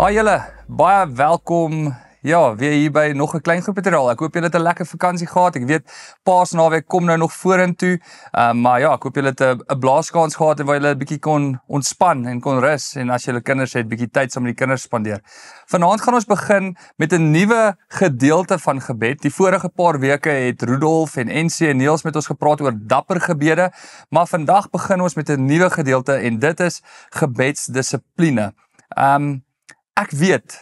Haai julle, baie welkom. Ja, weer hier by nog 'n klein groep materiaal. Ek hoop julle het 'n lekker vakansie gehad. Ek weet Paasnaweek kom nou nog vorentoe. Maar ja, ek hoop julle het 'n blaaskans gehad en waar julle 'n bietjie kon ontspan en kon rus en as julle kinders het, bietjie tyd saam met die kinders spandeer. Vanaand gaan ons begin met 'n nuwe gedeelte van gebed. Die vorige paar weke het Rudolf en NC en Niels met ons gepraat oor dapper gebede, maar vandag begin ons met 'n nuwe gedeelte en dit is gebedsdissipline. Ek weet,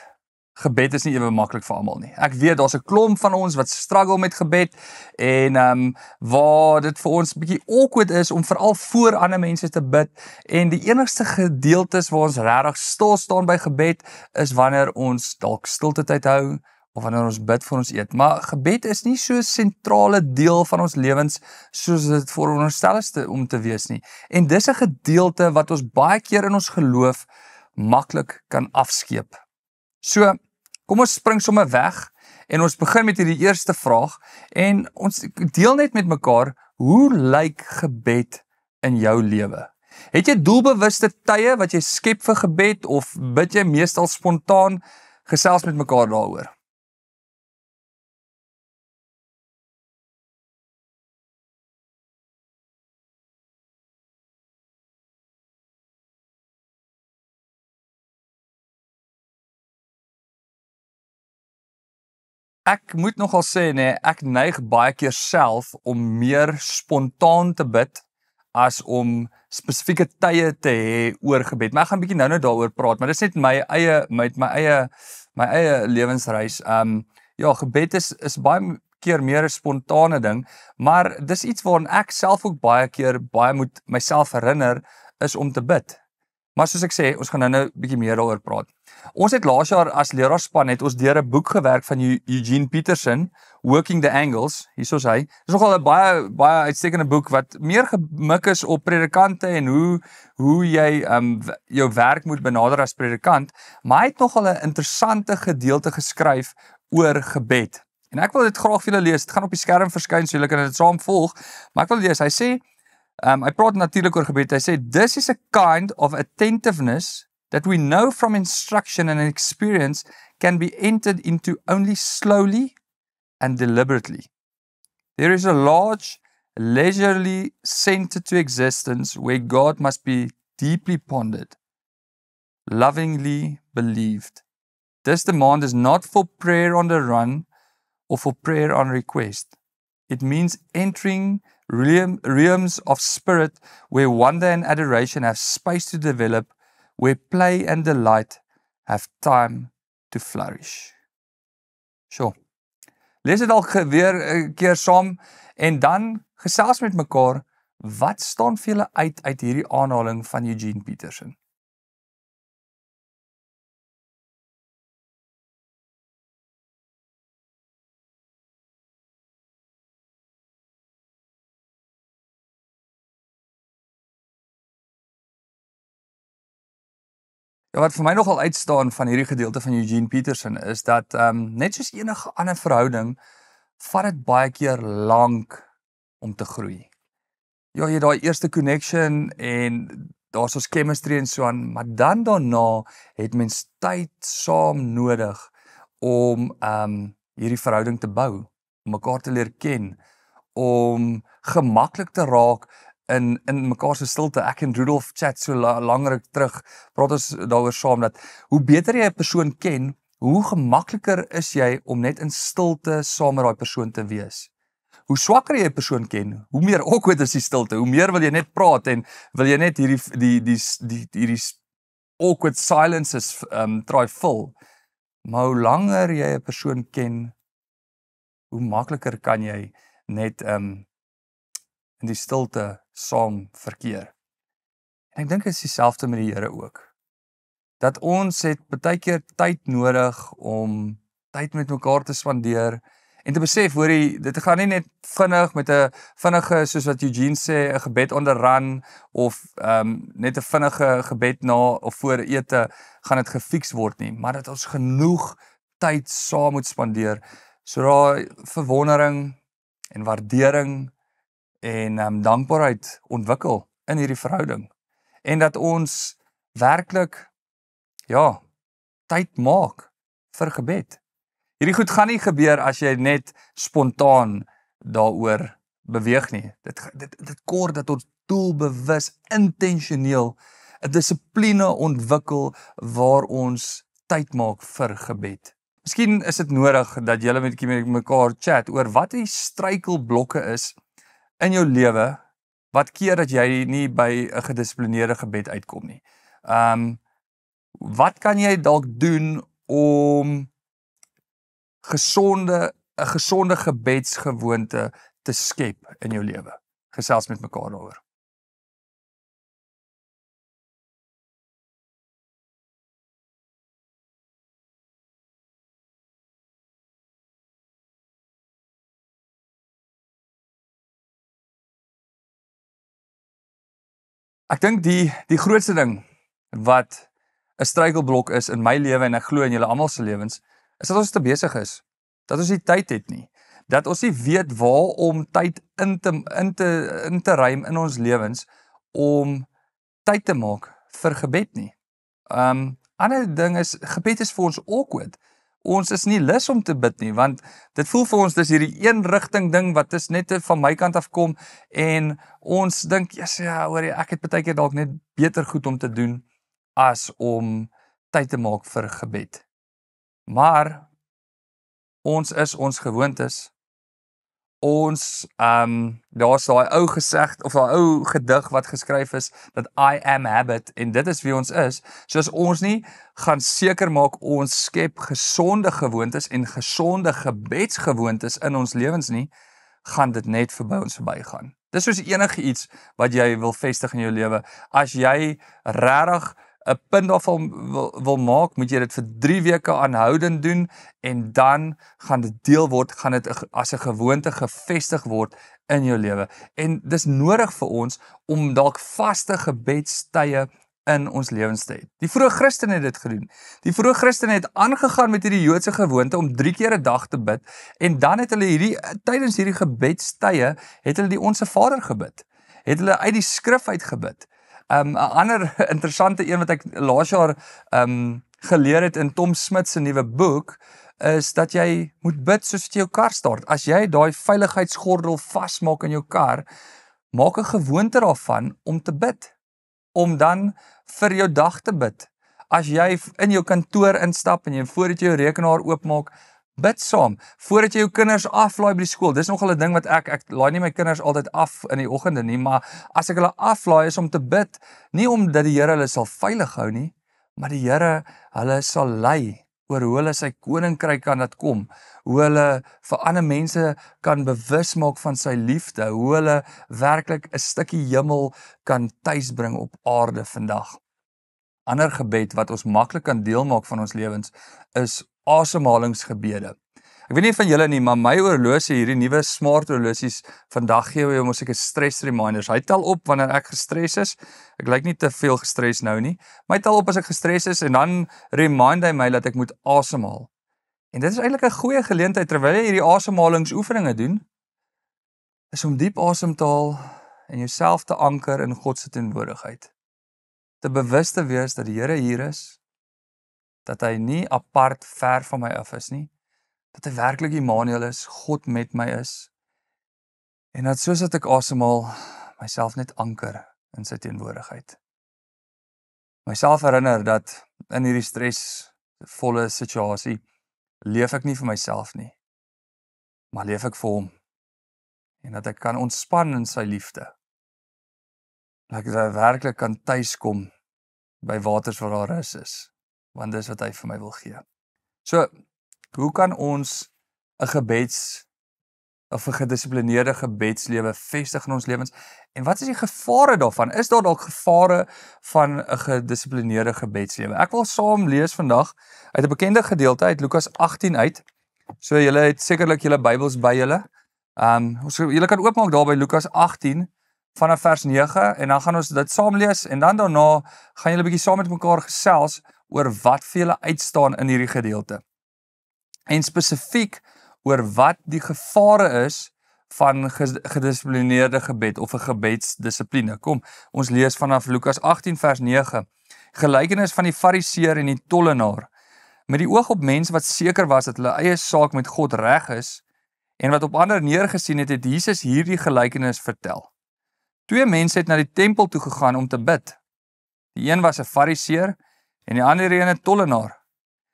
gebed is nie ewe maklik vir almal nie. Ek weet, daar's 'n klomp van ons wat struggle met gebed en waar dit vir ons bietjie awkward is om veral voor ander mense te bid en die enigste gedeeltes waar ons regtig stil staan by gebed is wanneer ons dalk stilte tyd hou of wanneer ons bid vir ons eet. Maar gebed is nie so 'n sentrale deel van ons lewens soos dit veronderstel is om te wees nie. En dis 'n gedeelte wat ons baie keer in ons geloof maklik kan afskeep. So, kom ons spring sommer weg en ons begin met hierdie eerste vraag en ons deel net met mekaar, hoe lyk gebed in jou lewe? Het jy doelbewuste tye wat jy skep vir gebed of bid jy meestal spontaan? Gesels met mekaar daaroor. Ek moet nogal sê, nee, ek neig baie keer self om meer spontaan te bid as om spesifieke tye te hê oor gebed. Maar ek gaan bietjie nou daaroor praat, maar dis net my eie lewensreis. Ja, gebed is baie keer meer 'n spontane ding, maar dis iets waaraan ek self ook baie keer moet myself herinner is om te bid. Maar soos ek sê, ons gaan nou 'n bietjie meer daaroor praat. Ons het laas jaar as leraarspan het ons deur 'n boek gewerk van Eugene Peterson, Working the Angles. Hier is hy. Dis nogal 'n baie uitstekende boek wat meer gemik is op predikante en hoe jy jou werk moet benader as predikant, maar hy het nogal 'n interessante gedeelte geskryf oor gebed. En ek wil dit graag vir julle lees. Dit gaan op die skerm verskyn so julle kan dit saam volg, maar ek wil lees. Hy sê hy praat natuurlik oor gebed. Hy sê, "This is a kind of attentiveness that we know from instruction and experience can be entered into only slowly and deliberately. There is a large, leisurely center to existence where God must be deeply pondered, lovingly believed. This demand is not for prayer on the run or for prayer on request. It means entering realms of spirit where wonder and adoration have space to develop, where play and delight have time to flourish." Sjoe. Lees dit al weer 'n keer saam en dan gesels met mekaar, wat staan vir julle uit hierdie aanhaling van Eugene Peterson? Ja, wat vir my nogal uitstaan van hierdie gedeelte van Eugene Peterson is dat net soos enige ander verhouding, vat dit baie keer lank om te groei. Ja, jy het daai eerste connection en daar's ons chemistry en so aan, maar dan daarna het mens tyd saam nodig om hierdie verhouding te bou, om mekaar te leer ken, om gemaklik te raak in mekaar se stilte. Ek en Rudolf chat so langer terug, praat ons daaroor saam dat hoe beter jy 'n persoon ken, hoe gemakliker is jy om net in stilte saam met daai persoon te wees. Hoe swakker jy 'n persoon ken, hoe meer awkward is die stilte, hoe meer wil jy net praat en wil jy net hierdie awkward silences try vul. Maar hoe langer jy 'n persoon ken, hoe makliker kan jy net in die stilte saam verkeer. En ek dink dit is dieselfde met die Here ook. Dat ons het baie keer tyd nodig om tyd met mekaar te spandeer en te besef, hoorie, dit gaan nie net vinnig met 'n vinnige, soos wat Eugene sê, 'n gebed on the run of net 'n vinnige gebed na of voor ete gaan dit gefiks word nie, maar dat ons genoeg tyd saam moet spandeer, so daai verwondering en waardering en dankbaarheid ontwikkel in hierdie verhouding. En dat ons werklik, ja, tyd maak vir gebed. Hierdie goed gaan nie gebeur as jy net spontaan daaroor beweeg nie. Dit kort dat ons doelbewus, intentioneel 'n dissipline ontwikkel waar ons tyd maak vir gebed. Miskien is dit nodig dat julle met mekaar chat oor wat die struikelblokke is in jou lewe wat keer dat jy nie by 'n gedissiplineerde gebed uitkom nie. Wat kan jy dalk doen om 'n gesonde gebedsgewoonte te skep in jou lewe? Gesels met mekaar daaroor. Ek dink die grootste ding wat 'n struikelblok is in my lewe en ek glo in julle almal se lewens, is dat ons te besig is. Dat ons nie tyd het nie. Dat ons nie weet waar om tyd in te ruim in ons lewens om tyd te maak vir gebed nie. Ander ding is, gebed is vir ons awkward. Ons is nie lus om te bid nie, want dit voel vir ons dis hierdie een rigting ding wat is net van my kant af kom en ons dink, ja, hoorie, ek het partykeer dalk net beter goed om te doen as om tyd te maak vir gebed. Maar ons is ons gewoontes. Ons, daar's daai ou gesegd of daai ou gedig wat geskryf is dat I am habit en dit is wie ons is. So as ons nie gaan seker maak ons skep gesonde gewoontes en gesonde gebedsgewoontes in ons lewens nie, gaan dit net verby ons verbygaan. Dis soos enige iets wat jy wil vestig in jou lewe. As jy regtig 'n punt daarvan wil maak, moet jy dit vir 3 weke aanhoudend doen en dan gaan dit deel word, gaan dit as 'n gewoonte gevestig word in jou lewe. En dis nodig vir ons om dalk vaste gebedstye in ons lewens te hê. Die vroeë Christene het dit gedoen. Die vroeë Christene het aangegaan met hierdie Joodse gewoonte om 3 keer 'n dag te bid en dan het hulle tydens hierdie gebedstye het hulle die Onse Vader gebid. Het hulle uit die skrif uit gebid. 'n ander interessante een wat ek laas jaar geleer het in Tom Smith se nuwe boek is dat jy moet bid soos wat jy jou kar start. As jy daai veiligheidsgordel vasmaak in jou kar, maak 'n gewoonte daarvan om te bid. Om dan vir jou dag te bid. As jy in jou kantoor instap en jy voordat jy jou rekenaar oopmaak, bid saam. Voordat jy jou kinders aflaai by die skool. Dis nogal 'n ding wat ek laai nie my kinders altyd af in die oggende nie, maar as ek hulle aflaai is om te bid, nie omdat die Here hulle sal veilig hou nie, maar die Here hulle sal lei oor hoe hulle sy koninkryk kan laat kom, hoe hulle vir ander mense kan bewus maak van sy liefde, hoe hulle werklik 'n stukkie hemel kan tuisbring op aarde vandag. Ander gebed wat ons maklik kan deel maak van ons lewens is asemhalingsgebede. Ek weet nie van julle nie, maar my horlosie, hierdie nuwe smart horlosies, vandag gee jy mos seker stress reminders. Hy tel op wanneer ek gestres is. Ek lyk nie te veel gestres nou nie, maar hy tel op as ek gestres is en dan remind hy my dat ek moet asemhaal. En dit is eintlik 'n goeie geleentheid terwyl jy hierdie asemhalingsoefeninge doen, is om diep asem te haal en jouself te anker in God se teenwoordigheid. Te bewus te wees dat die Here hier is, dat hy nie apart ver van my af is nie, dat hy werklik Immanuel is, God met my is, en dat soos dat ek asemhaal, myself net anker in sy teenwoordigheid. Myself herinner dat in hierdie stresvolle situasie, leef ek nie vir myself nie, maar leef ek vir hom, en dat ek kan ontspan in sy liefde, dat ek werklik kan tuiskom by waters waar daar is, want dis wat hy vir my wil gee. So, hoe kan ons 'n gedissiplineerde gebedslewe vestig in ons lewens? En wat is die gevare daarvan? Is daar dalk gevare van 'n gedissiplineerde gebedslewe? Ek wil saam lees vandag uit 'n bekende gedeelte uit Lukas 18 uit. So julle het sekerlik julle Bybels by julle. Julle kan oopmaak daar by Lukas 18 vanaf vers 9 en dan gaan ons dit saam lees en dan daarna gaan julle 'n bietjie saam met mekaar gesels oor wat vir julle uitstaan in hierdie gedeelte. En spesifiek oor wat die gevare is van gedissiplineerde gebed of 'n gebedsdissipline. Kom, ons lees vanaf Lukas 18 vers 9. Gelykenis van die Fariseer en die tollenaar. met die oog op mense wat seker was dat hulle eie saak met God reg is, en wat op ander neergesien het, het Jesus hierdie gelykenis vertel. 2 mense het na die tempel toe gegaan om te bid. Die een was 'n fariseer en die ander een 'n tollenaar.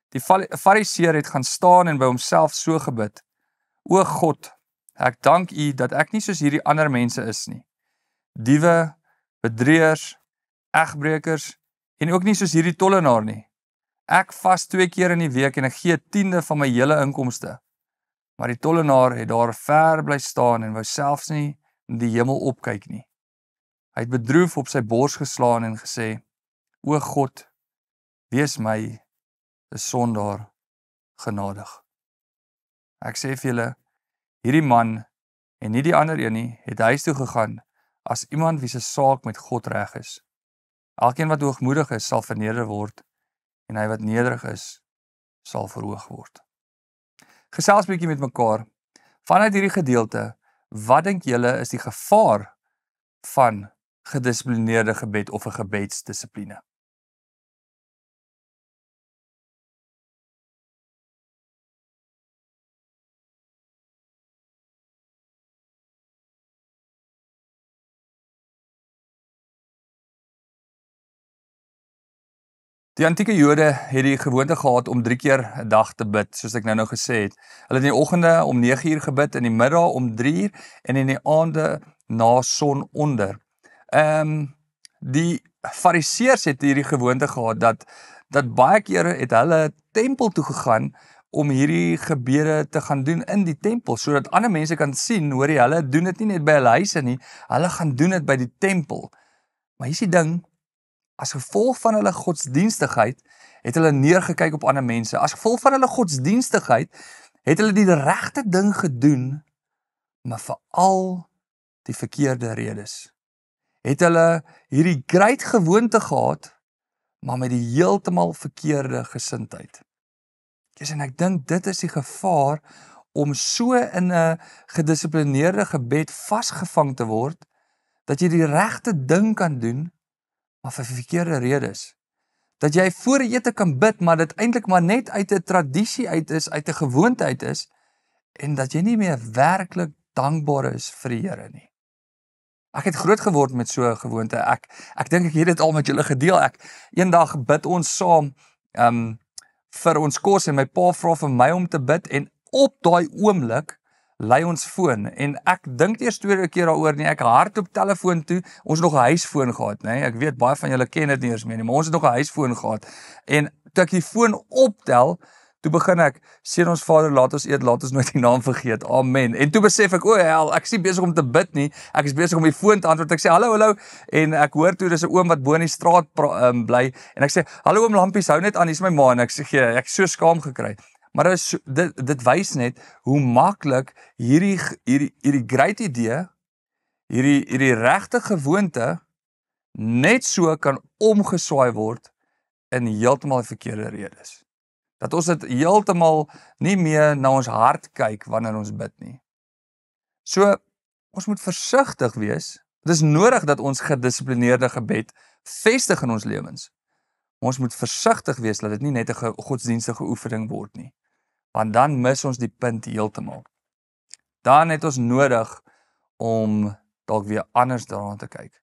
Die fariseer het gaan staan en by homself so gebid: O God, ek dank U dat ek nie soos hierdie ander mense is nie. Diewe, bedrieërs, egbreekers en ook nie soos hierdie tollenaar nie. Ek vas 2 keer in die week en ek gee 10de van my hele inkomste. Maar die tollenaar het daar ver bly staan en wou selfs nie in die hemel opkyk nie. Hy het bedroef op sy bors geslaan en gesê: O God, wees my 'n sondaar genadig. Ek sê vir julle, hierdie man en nie die ander een nie, het huis toe gegaan as iemand wie se saak met God reg is. Elkeen wat hoogmoedig is, sal verneder word, en hy wat nederig is, sal verhoog word. Gesels bietjie met mekaar. Vanuit hierdie gedeelte, wat dink julle is die gevaar van gedissiplineerde gebed of 'n gebedsdissipline? Die antieke Jode het die gewoonte gehad om 3 keer 'n dag te bid, soos ek nou gesê het. Hulle het in die oggende om 9 uur gebid, in die middag om 3 uur en in die aande na sononder. Die fariseërs het hierdie gewoonte gehad dat baie kere het hulle tempel toe gegaan om hierdie gebede te gaan doen in die tempel, sodat ander mense kan sien, hoor jy, hulle doen dit nie net by hulle huise nie, hulle gaan doen dit by die tempel. Maar hier's die ding, as gevolg van hulle godsdienstigheid, het hulle neergekyk op ander mense. As gevolg van hulle godsdienstigheid, het hulle die regte ding gedoen, maar veral die verkeerde redes. Het hulle hierdie great gewoonte gehad, maar met die heeltemal verkeerde gesindheid. En ek dink dit is die gevaar om so in 'n gedissiplineerde gebed vasgevang te word, dat jy die regte ding kan doen, maar vir verkeerde redes. Dat jy voor die ete kan bid, maar dit eintlik maar net uit 'n tradisie uit is, uit 'n gewoonte uit is, en dat jy nie meer werklik dankbaar is vir die Here nie. Ek het groot geword met so 'n gewoonte. Ek dink ek het dit al met julle gedeel. Eendag bid ons saam vir ons kos en my pa vra vir my om te bid en op daai oomblik lei ons foon en ek dink eers tweede keer daaroor nie, ek hardloop telefoon toe, ons het nog 'n huisfoon gehad, nê? Ek weet baie van julle ken dit nie eers meer nie, maar ons het nog 'n huisfoon gehad. En toe ek die foon optel, toe begin ek, seën ons Vader, laat ons eet, laat ons nooit die naam vergeet. Amen. En toe besef ek, o hel, ek is nie besig om te bid nie, ek is besig om die foon te antwoord. Ek sê hallo, en ek hoor toe dis 'n oom wat bo in die straat bly en ek sê, hallo oom Lampies, hou net aan, hier's my ma, en ek sê ek is so skaam gekry. Maar dit wys net hoe maklik hierdie great idee, hierdie regte gewoonte net so kan omgeswaai word in heeltemal verkeerde redes. Dat ons dit heeltemal nie meer na ons hart kyk wanneer ons bid nie. So, ons moet versigtig wees. Dit is nodig dat ons gedissiplineerde gebed vestig in ons lewens. Maar ons moet versigtig wees dat dit nie net 'n godsdienstige oefening word nie. Want dan mis ons die punt heeltemal. Dan het ons nodig om dalk weer anders daaraan te kyk.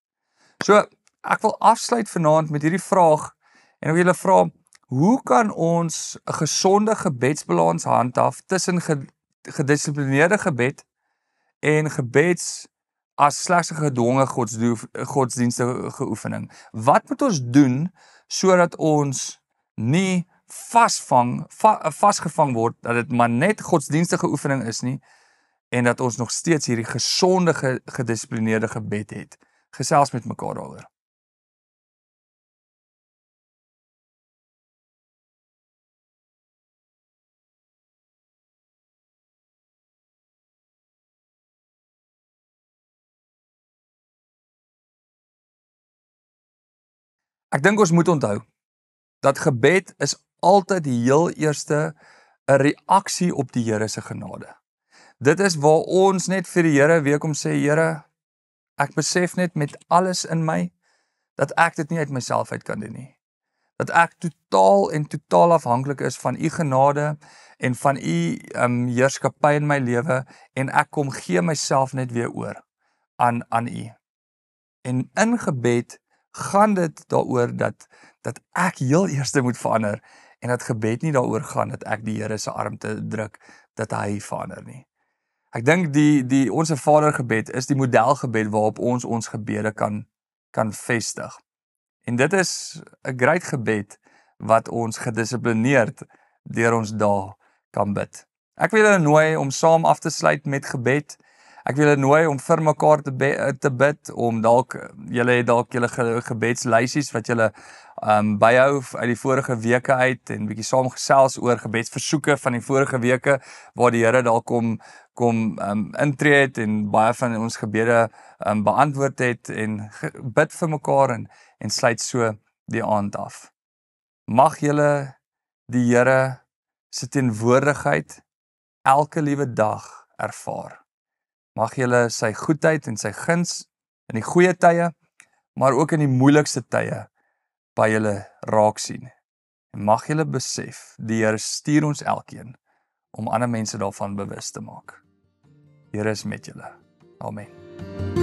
So, ek wil afsluit vanaand met hierdie vraag en ek wil julle vra, hoe kan ons 'n gesonde gebedsbalans handhaaf tussen gedissiplineerde gebed en gebeds as slegs 'n gedwonge godsdienstige oefening? Wat moet ons doen sodat ons nie vasgevang word, dat dit maar net godsdienstige oefening is nie, en dat ons nog steeds hierdie gesonde gedissiplineerde gebed het? Gesels met mekaar daaroor. Ek dink ons moet onthou dat gebed is altyd die heel eerste 'n reaksie op die Here se genade. Dit is waar ons net vir die Here weer kom sê, Here, ek besef net met alles in my dat ek dit nie uit myself uit kan doen nie. dat ek totaal afhanklik is van u genade en van u heerskappy in my lewe en ek kom gee myself net weer oor aan u. En in gebed gaan dit daaroor dat ek heel eerste moet verander en dat gebed nie daaroor gaan dat ek die Here se arm te druk dat hy verander nie. Ek dink die Onse Vader gebed is die modelgebed waarop ons gebede kan vestig. En dit is 'n great gebed wat ons gedissiplineerd deur ons dae kan bid. Ek wil julle nooi om saam af te sluit met gebed. Ek wil julle nooi om vir mekaar te bid, om julle het dalk julle gebedslysies wat julle byhou uit die vorige weke uit en bietjie saam gesels oor gebedsversoeke van die vorige weke waar die Here dalk kom intree het en baie van ons gebede beantwoord het en bid vir mekaar en sluit so die aand af. Mag julle die Here se teenwoordigheid elke liewe dag ervaar. Mag julle sy goedheid en sy guns in die goeie tye, maar ook in die moeilikste tye by julle raak sien. En mag julle besef, die Here stuur ons elkeen om ander mense daarvan bewus te maak. Die Here is met julle. Amen.